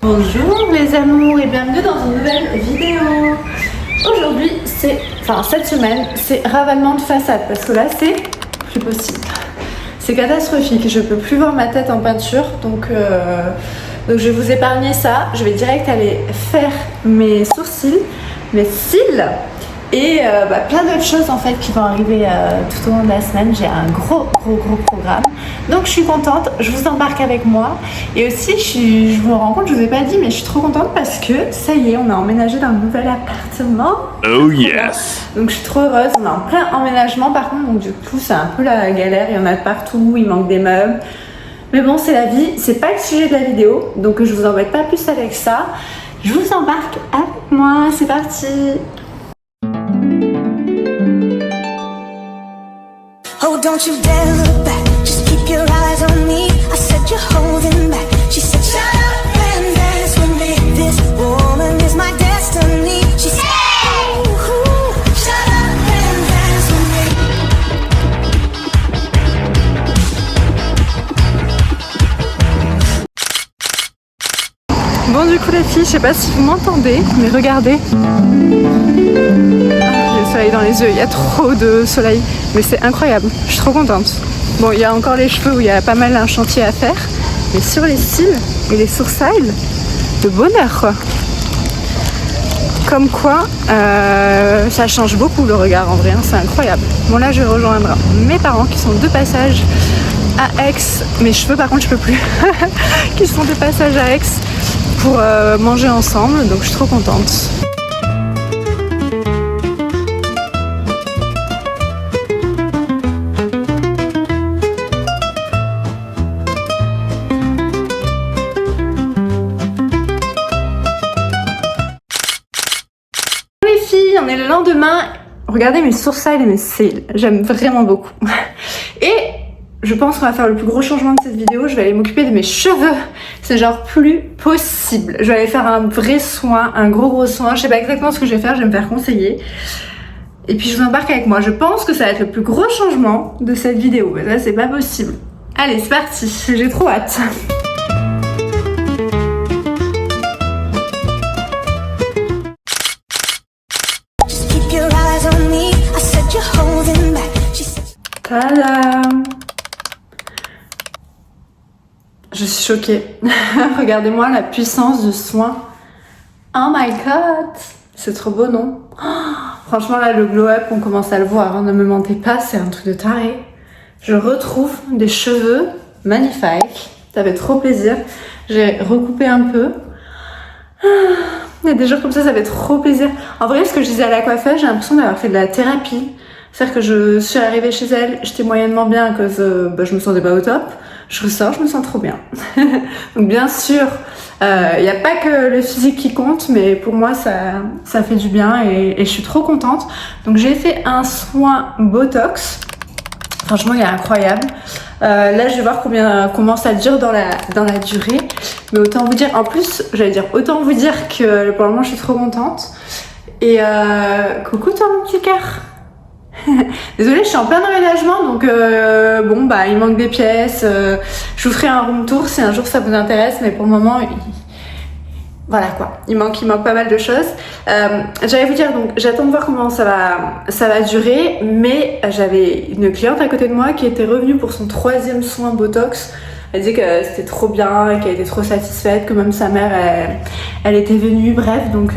Bonjour les amours et bienvenue dans une nouvelle vidéo. Aujourd'hui, cette semaine, c'est ravalement de façade parce que là, c'est plus possible. C'est catastrophique, je peux plus voir ma tête en peinture, donc je vais vous épargner ça. Je vais direct aller faire mes sourcils, mes cils et plein d'autres choses en fait qui vont arriver tout au long de la semaine. J'ai un gros programme, donc je suis contente, je vous embarque avec moi. Et aussi je me rends compte, je vous ai pas dit, mais je suis trop contente parce que ça y est, on a emménagé dans un nouvel appartement. Oh yes. Donc je suis trop heureuse, on est en plein emménagement par contre, donc du coup c'est un peu la galère, il y en a de partout, il manque des meubles. Mais bon, c'est la vie, c'est pas le sujet de la vidéo, donc je vous embête pas plus avec ça. Je vous embarque avec moi, c'est parti. Oh, don't you dare look back. Just keep your eyes on me. I said you're holding back. She said, shut up and dance with me. This woman is my destiny. She said, ooh, shut up and dance with me. Bon, du coup les filles, je sais pas si vous m'entendez, mais regardez. J'ai le soleil dans les yeux, il y a trop de soleil, mais c'est incroyable, je suis trop contente. Bon, il y a encore les cheveux où il y a pas mal un chantier à faire, mais sur les cils et les sourcils, de bonheur quoi. Comme quoi, ça change beaucoup le regard en vrai, hein, c'est incroyable. Bon là je vais rejoindre mes parents qui sont de passage à Aix, mes cheveux par contre je peux plus, qui sont de passage à Aix pour manger ensemble, donc je suis trop contente. Les filles, on est le lendemain. Regardez mes sourcils et mes cils, j'aime vraiment beaucoup. Et je pense qu'on va faire le plus gros changement de cette vidéo, je vais aller m'occuper de mes cheveux. C'est genre plus possible. Je vais aller faire un vrai soin, un gros soin. Je sais pas exactement ce que je vais faire, je vais me faire conseiller. Et puis je vous embarque avec moi. Je pense que ça va être le plus gros changement de cette vidéo. Mais là, c'est pas possible. Allez, c'est parti. J'ai trop hâte. Just keep your eyes on me. I said you're holding back. She said, Tadam! Je suis choquée. Regardez-moi la puissance du soin. Oh my god! C'est trop beau, non? Oh, franchement, là, le glow-up, on commence à le voir. Hein. Ne me mentez pas, c'est un truc de taré. Je retrouve des cheveux magnifiques. Ça fait trop plaisir. J'ai recoupé un peu. Il y a des jours comme ça fait trop plaisir. En vrai, ce que je disais à la coiffeuse, j'ai l'impression d'avoir fait de la thérapie. C'est-à-dire que je suis arrivée chez elle, j'étais moyennement bien à cause je me sentais pas au top. Je ressors, je me sens trop bien. Donc bien sûr, il n'y a pas que le physique qui compte, mais pour moi ça fait du bien et je suis trop contente. Donc j'ai fait un soin Botox. Franchement, il est incroyable. Là, je vais voir comment ça dure dans la durée. Mais autant vous dire, en plus, autant vous dire que pour le moment, je suis trop contente. Et coucou toi mon petit cœur. Désolée, je suis en plein aménagement, donc il manque des pièces. Je vous ferai un room tour si un jour ça vous intéresse, mais pour le moment, voilà quoi. Il manque pas mal de choses. J'allais vous dire, donc j'attends de voir comment ça va durer, mais j'avais une cliente à côté de moi qui était revenue pour son 3e soin Botox. Elle disait que c'était trop bien et qu'elle était trop satisfaite, que même sa mère, elle était venue, bref, donc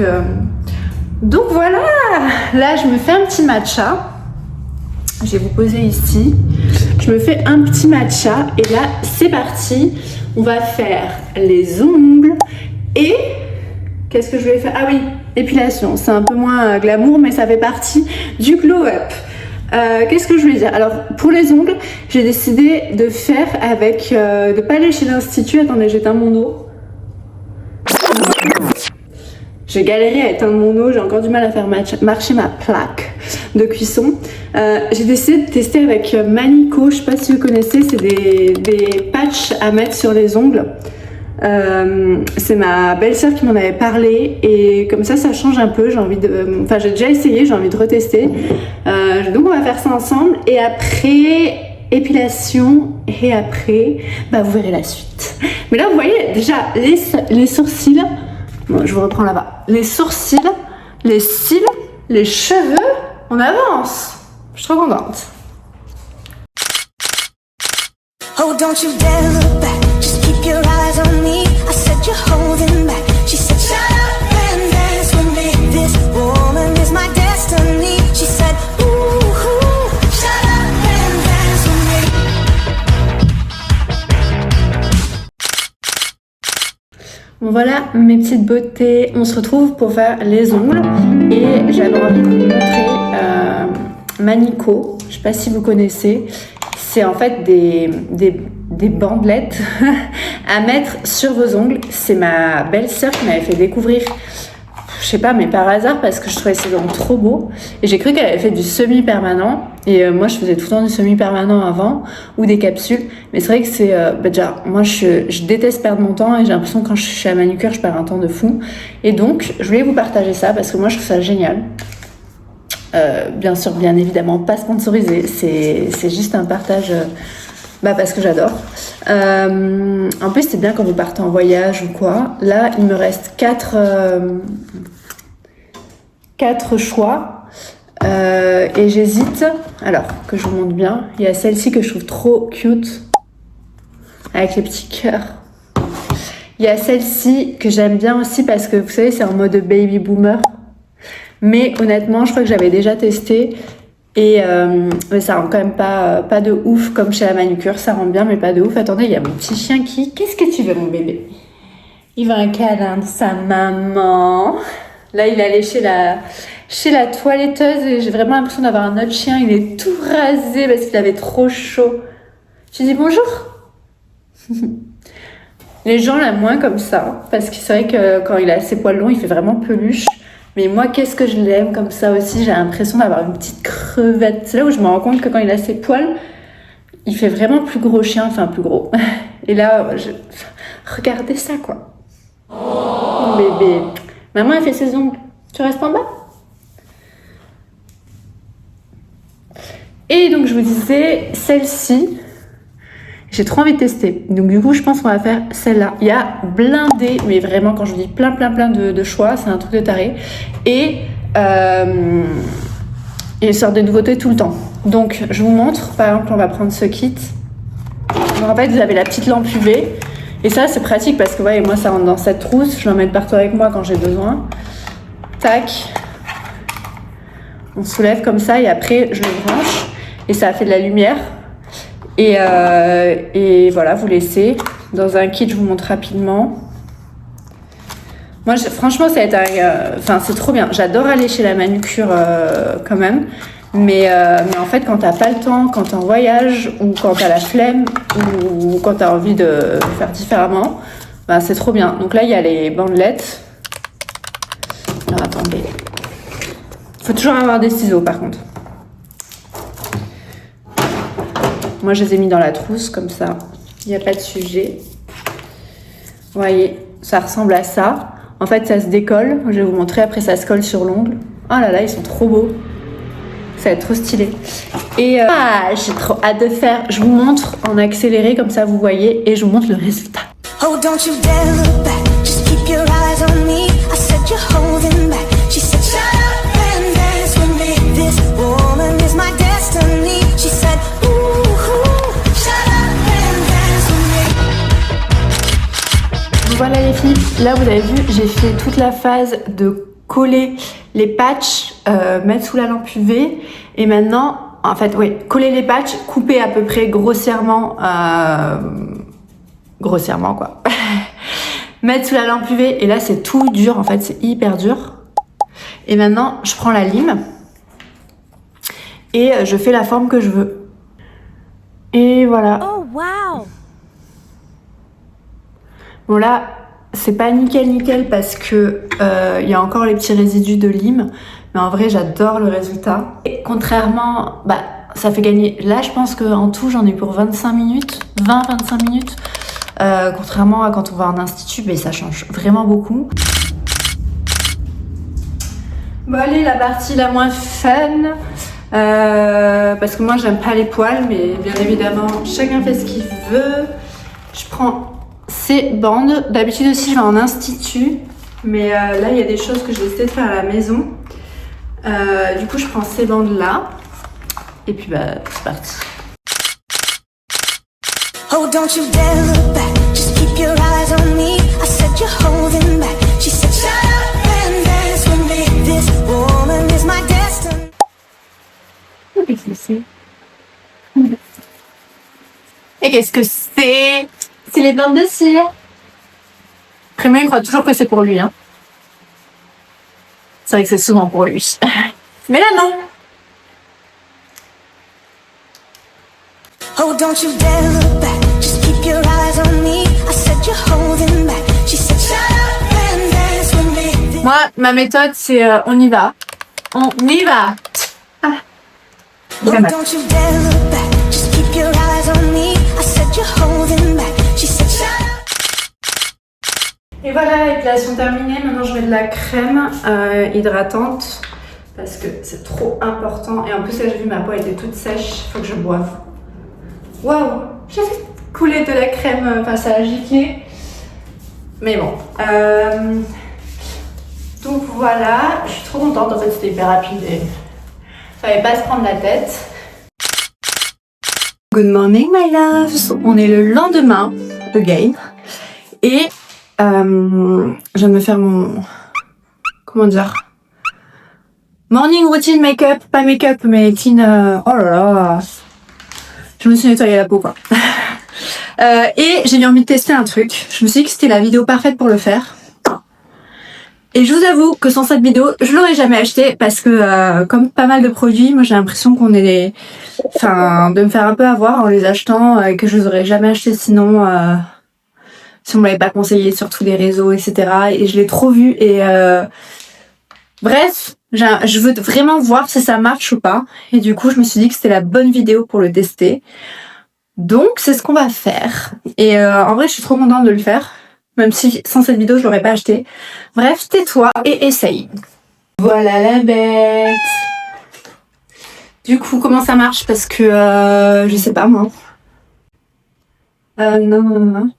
voilà. Là, je me fais un petit matcha. Je vais vous poser ici. Je me fais un petit matcha et là, c'est parti. On va faire les ongles et qu'est-ce que je vais faire? Ah oui, épilation. C'est un peu moins glamour, mais ça fait partie du glow-up. Qu'est-ce que je voulais dire? Alors, pour les ongles, j'ai décidé de faire avec... de pas aller chez l'Institut. Attendez, j'éteins mon eau. J'ai galéré à éteindre mon eau, j'ai encore du mal à faire marcher ma plaque de cuisson. J'ai décidé de tester avec Manico, je sais pas si vous connaissez, c'est des patchs à mettre sur les ongles. C'est ma belle-sœur qui m'en avait parlé et comme ça change un peu, j'ai déjà essayé, j'ai envie de retester. Donc on va faire ça ensemble et après épilation et après, bah vous verrez la suite. Mais là, vous voyez déjà les sourcils. Bon, je vous reprends là-bas. Les sourcils, les cils, les cheveux, on avance. Je suis trop contente. Oh, don't you dare look back. Just keep your eyes on me. I said you're holding back. She said, shut up and dance with me. This woman is my destiny. She said, ooh, ooh, shut up and dance with me. Bon voilà mes petites beautés. On se retrouve pour faire les ongles. Et j'avais envie de vous montrer Manico. Je sais pas si vous connaissez. C'est en fait des bandelettes à mettre sur vos ongles. C'est ma belle-sœur qui m'avait fait découvrir, je sais pas, mais par hasard, parce que je trouvais ces ongles trop beaux. Et j'ai cru qu'elle avait fait du semi-permanent. Et moi, je faisais tout le temps du semi-permanent avant, ou des capsules. Mais c'est vrai que c'est... déjà, moi, je déteste perdre mon temps et j'ai l'impression que quand je suis chez la manucure, je perds un temps de fou. Et donc, je voulais vous partager ça parce que moi, je trouve ça génial. Bien sûr, bien évidemment, pas sponsorisé, c'est juste un partage parce que j'adore. En plus, c'est bien quand vous partez en voyage ou quoi. Là, il me reste 4 choix et j'hésite. Alors, que je vous montre bien, il y a celle-ci que je trouve trop cute avec les petits cœurs. Il y a celle-ci que j'aime bien aussi parce que vous savez, c'est en mode baby boomer. Mais honnêtement, je crois que j'avais déjà testé et mais ça rend quand même pas de ouf comme chez la manucure. Ça rend bien, mais pas de ouf. Attendez, il y a mon petit chien qui... Qu'est-ce que tu veux, mon bébé? Il veut un câlin de sa maman. Là, il est allé chez la toiletteuse et j'ai vraiment l'impression d'avoir un autre chien. Il est tout rasé parce qu'il avait trop chaud. Tu dis bonjour? Les gens l'aiment moins comme ça parce que c'est vrai que quand il a ses poils longs, il fait vraiment peluche. Mais moi, qu'est-ce que je l'aime comme ça aussi. J'ai l'impression d'avoir une petite crevette. C'est là où je me rends compte que quand il a ses poils, il fait vraiment plus gros chien, enfin plus gros. Et là, regardez ça, quoi. Mon bébé. Maman, elle fait ses ongles. Tu restes en bas? Et donc, je vous disais, celle-ci, j'ai trop envie de tester. Donc du coup, je pense qu'on va faire celle-là. Il y a blindé, mais vraiment, quand je vous dis plein de choix, c'est un truc de taré. Et il sort des nouveautés tout le temps. Donc je vous montre, par exemple, on va prendre ce kit. Donc en fait, vous avez la petite lampe UV. Et ça, c'est pratique parce que, vous voyez, moi, ça rentre dans cette trousse. Je l'emmène partout avec moi quand j'ai besoin. Tac. On soulève comme ça et après, je le branche. Et ça fait de la lumière. Et voilà, vous laissez dans un kit, je vous montre rapidement. Moi, franchement, ça va être c'est trop bien. J'adore aller chez la manucure quand même. Mais en fait, quand t'as pas le temps, quand t'es en voyage, ou quand t'as la flemme, ou quand t'as envie de faire différemment, c'est trop bien. Donc là, il y a les bandelettes. Alors, attendez. Faut toujours avoir des ciseaux, par contre. Moi, je les ai mis dans la trousse, comme ça. Il n'y a pas de sujet. Vous voyez, ça ressemble à ça. En fait, ça se décolle. Je vais vous montrer. Après, ça se colle sur l'ongle. Oh là là, ils sont trop beaux. Ça va être trop stylé. Et j'ai trop hâte de faire. Je vous montre en accéléré, comme ça, vous voyez. Et je vous montre le résultat. Oh, don't you dare look back. Just keep your eyes on me. I said you're holding back. She said, shut up and dance with me. This woman is my destiny. She said, ooh, ooh, shut up and dance with me. Voilà les filles, là vous avez vu, j'ai fait toute la phase de coller les patchs, mettre sous la lampe UV. Et maintenant, en fait, oui, coller les patchs, couper à peu près grossièrement, quoi. Mettre sous la lampe UV, et là c'est tout dur, en fait, c'est hyper dur. Et maintenant, je prends la lime et je fais la forme que je veux. Et voilà. Oh, wow. Bon là, c'est pas nickel parce que y a encore les petits résidus de lime. Mais en vrai, j'adore le résultat. Et contrairement, ça fait gagner... Là, je pense qu'en tout, j'en ai pour 25 minutes. 20-25 minutes. Contrairement à quand on va en institut, mais ça change vraiment beaucoup. Bon allez, la partie la moins fun. Parce que moi j'aime pas les poils, mais bien évidemment chacun fait ce qu'il veut. Je prends ces bandes. D'habitude aussi je vais en institut, mais là il y a des choses que je vais essayer de faire à la maison. Du coup je prends ces bandes là. Et puis bah c'est parti. Oh, don't you dare look back. Just keep your eyes on me. I said you're holding back. She said, shut up and dance with me. This woman is my destiny. Qu'est-ce que c'est? Et qu'est-ce que c'est? C'est les bandes de cire. Premier, il croit toujours que c'est pour lui, hein. C'est vrai que c'est souvent pour lui. Mais là, non. Oh, don't you dare look back. Just keep your eyes on me. I said you're holding back. She said, shut up and dance with me. Moi, ma méthode, c'est on y va. On y va. Ah. Oh, don't you dare look back. Just keep your eyes on me. I said you're holding back. She said, shut up. Et voilà, épilation terminée. Maintenant je mets de la crème hydratante parce que c'est trop important. Et en plus là j'ai vu ma peau était toute sèche, faut que je boive. Waouh, j'ai fait couler de la crème, enfin ça a giclé. Mais bon. Donc voilà, je suis trop contente, en fait c'était hyper rapide et fallait pas se prendre la tête. Good morning my loves, on est le lendemain, again. Et je viens de me faire mon... Comment dire? Morning routine make-up, pas make-up mais clean... Oh là là. Je me suis nettoyé la peau quoi. Et j'ai eu envie de tester un truc. Je me suis dit que c'était la vidéo parfaite pour le faire. Et je vous avoue que sans cette vidéo, je l'aurais jamais acheté parce que comme pas mal de produits, moi j'ai l'impression qu'on est les... Enfin, de me faire un peu avoir en les achetant et que je les aurais jamais achetés sinon... Si on m'avait pas conseillé sur tous les réseaux, etc. Et je l'ai trop vu et... Bref, je veux vraiment voir si ça marche ou pas. Et du coup, je me suis dit que c'était la bonne vidéo pour le tester. Donc, c'est ce qu'on va faire. Et en vrai, je suis trop contente de le faire. Même si sans cette vidéo, je l'aurais pas acheté. Bref, tais-toi et essaye. Voilà la bête. Du coup, comment ça marche? Parce que je sais pas moi. Non.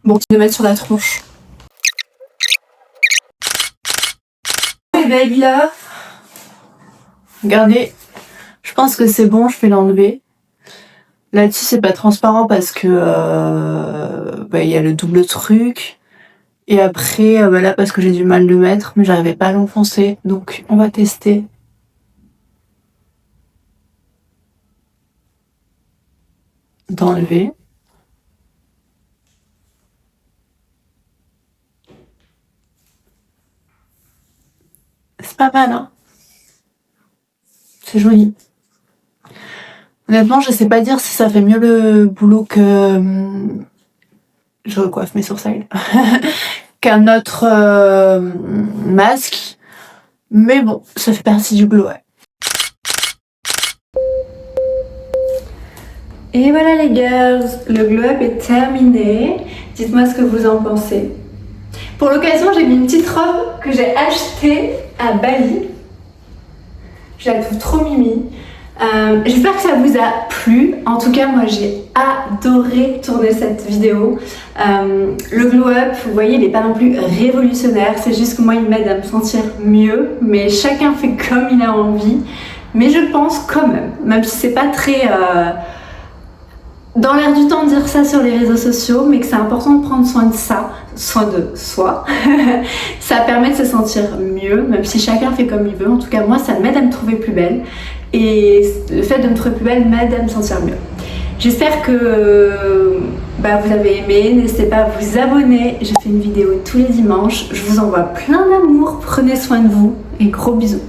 Bon, tu dois mettre sur la tronche. Et baby là. Regardez. Je pense que c'est bon, je vais l'enlever. Là-dessus, c'est pas transparent parce que y a le double truc. Et après, là, parce que j'ai du mal de le mettre, mais j'arrivais pas à l'enfoncer. Donc, on va tester. D'enlever. C'est pas mal, hein. C'est joli. Honnêtement, je sais pas dire si ça fait mieux le boulot que... Je recoiffe mes sourcils. Qu'un autre masque. Mais bon, ça fait partie du glow, ouais. Et voilà les girls, le glow up est terminé. Dites-moi ce que vous en pensez. Pour l'occasion, j'ai mis une petite robe que j'ai achetée à Bali. Je la trouve trop mimi. J'espère que ça vous a plu. En tout cas, moi j'ai adoré tourner cette vidéo. Le glow up, vous voyez, il n'est pas non plus révolutionnaire. C'est juste que moi, il m'aide à me sentir mieux. Mais chacun fait comme il a envie. Mais je pense quand même si c'est pas très... dans l'air du temps de dire ça sur les réseaux sociaux, mais que c'est important de prendre soin de soi. Ça permet de se sentir mieux, même si chacun fait comme il veut. En tout cas, moi, ça m'aide à me trouver plus belle. Et le fait de me trouver plus belle m'aide à me sentir mieux. J'espère que vous avez aimé. N'hésitez pas à vous abonner. Je fais une vidéo tous les dimanches. Je vous envoie plein d'amour. Prenez soin de vous et gros bisous.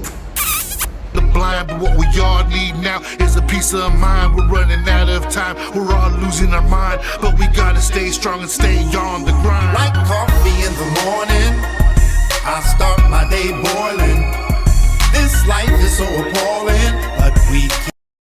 Blind, but what we all need now is a peace of mind. We're running out of time, we're all losing our mind, but we gotta stay strong and stay on the grind. Like coffee in the morning, I start my day boiling. This life is so appalling.